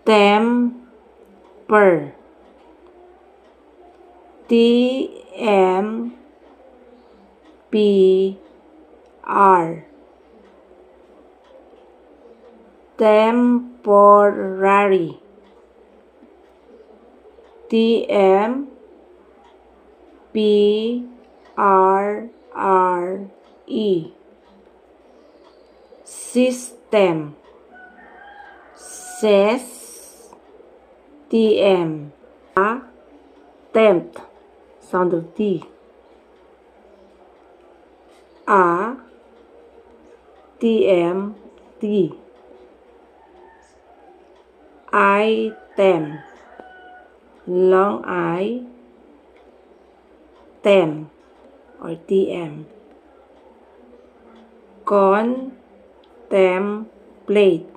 temper, T-M-P-R, temporary, T-M-P-R-R-E, system, S-T-M, attempt, sound of T, A-T-M-T, item, long I, tem, or TM, contemplate,